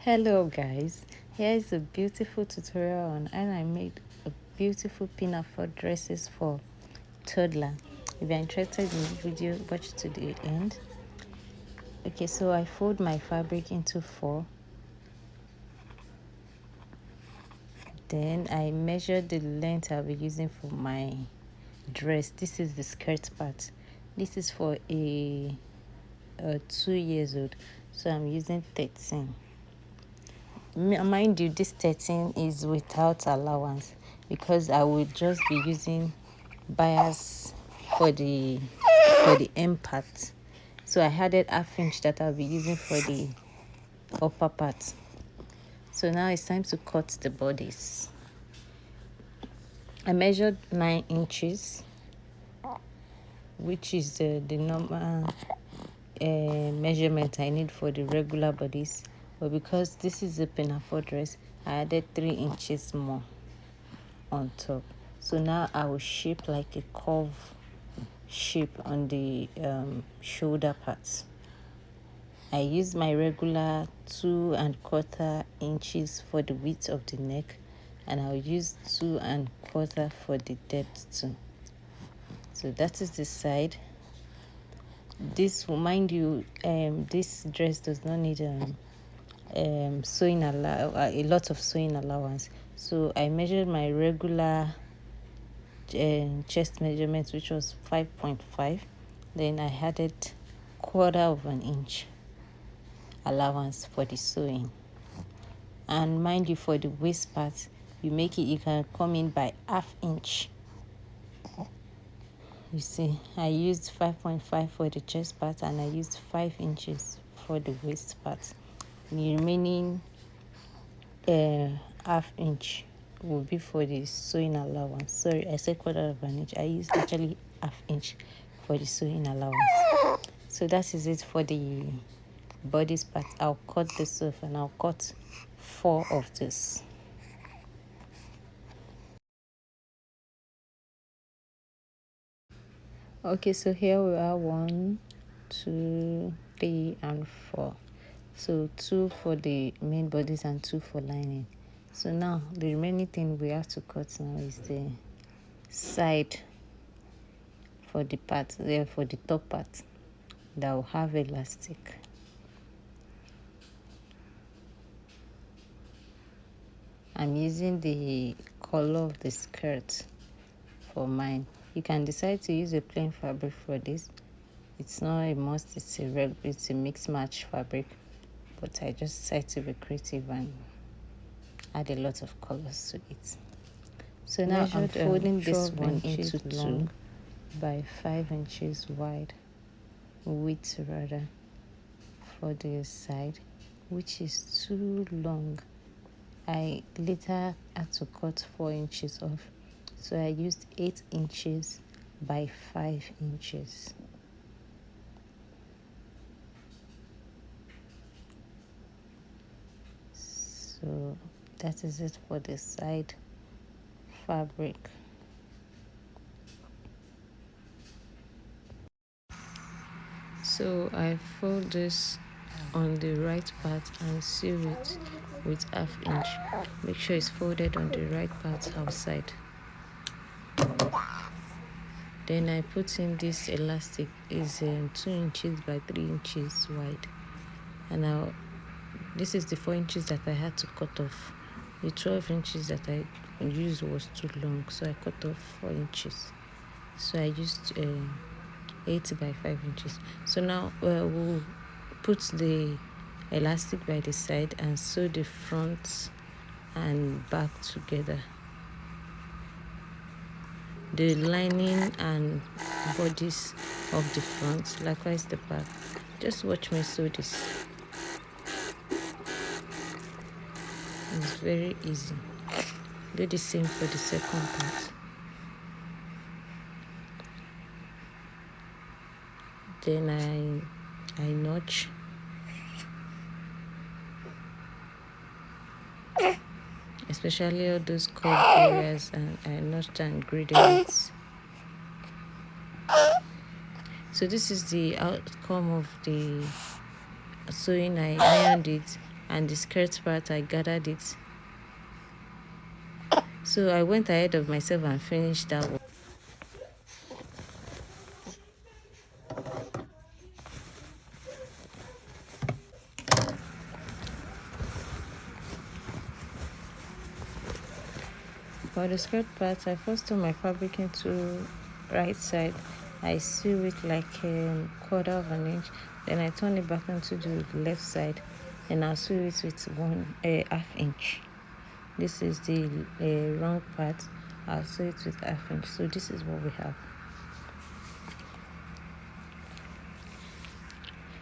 Hello guys, here is a beautiful tutorial on how I made a beautiful pinafore dresses for toddler. If you're interested in the video, watch to the end. Okay, so I fold my fabric into 4. Then I measure the length I'll be using for my dress. This is the skirt part. This is for a 2 years old, so I'm using 13. Mind you, this 13 is without allowance because I will just be using bias for the end part. So I added ½ inch that I'll be using for the upper part. So now it's time to cut the bodice. I measured 9 inches, which is the normal measurement I need for the regular bodice. But because this is a pinafore dress, I added 3 inches more on top. So now I will shape like a curve shape on the shoulder parts. I use my regular 2¼ inches for the width of the neck, and I'll use 2¼ for the depth too. So that is the side. This, mind you, this dress does not need sewing a lot of sewing allowance. So I measured my regular chest measurement, which was 5.5. Then I added 1/4 inch allowance for the sewing. And mind you, for the waist part, you can come in by ½ inch. You see, I used 5.5 for the chest part, and I used 5 inches for the waist part. The remaining ½ inch will be for the sewing allowance. Sorry, I said 1/4 inch. I used actually ½ inch for the sewing allowance. So that is it for the bodice part. I'll cut this off, and I'll cut 4 of this. Okay, so here we are, 1, 2, 3, and 4. So 2 for the main bodice and 2 for lining. So now the remaining thing we have to cut now is the side for the part there, for the top part that will have elastic. I'm using the color of the skirt for mine. You can decide to use a plain fabric for this. It's not a must, it's a mixed match fabric, but I just decided to be creative and add a lot of colors to it. So now I'm folding this one into 2 by 5 inches wide, width rather, for the side, which is too long. I later had to cut 4 inches off, so I used 8 inches by 5 inches. So that is it for the side fabric. So I fold this on the right part and sew it with ½ inch. Make sure it's folded on the right part outside. Then I put in this elastic, is 2 inches by 3 inches wide, and now this is the 4 inches that I had to cut off. The 12 inches that I used was too long, so I cut off 4 inches. So I used 8 by 5 inches. So now we'll put the elastic by the side and sew the front and back together. The lining and bodice of the front, likewise the back. Just watch me sew this. It's very easy. Do the same for the second part. Then I notch. Especially all those curved areas, and I notched and graded it. So this is the outcome of the sewing. I ironed it and the skirt part I gathered it. So I went ahead of myself and finished that one. For the skirt part, I first turn my fabric into right side. I sew it like a quarter of an inch. Then I turn it back into the left side. And I'll sew it with one half inch. This is the wrong part. I'll sew it with half inch. So this is what we have.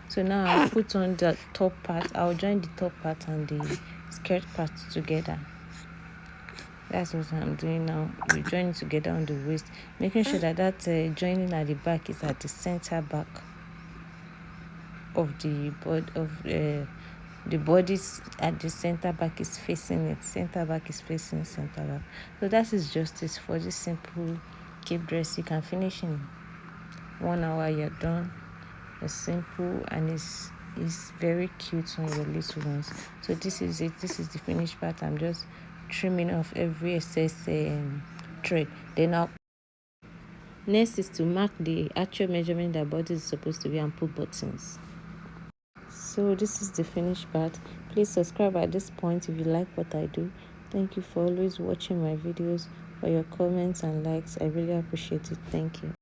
So now I'll put on the top part. I'll join the top part and the skirt part together. That's what I'm doing now. You join it together on the waist, making sure that joining at the back is at the center back of the bodice. At the center back is facing it. Center back is facing center back. So that is just it for this simple cape dress. You can finish in 1 hour. You're done. It's simple and it's very cute on your little ones. So this is it. This is the finished part. I'm just trimming off every excess thread. Then next is to mark the actual measurement that body is supposed to be and put buttons. So this is the finished part. Please subscribe at this point if you like what I do. Thank you for always watching my videos, for your comments and likes. I really appreciate it. Thank you.